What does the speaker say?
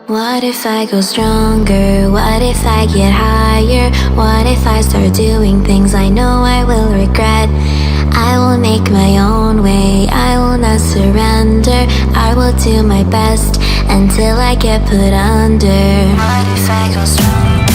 What if I go stronger? What if I get higher? What if I start doing things I know I will regret? I will make my own way, I will not surrender. I will do my best until I get put under. What if I go stronger?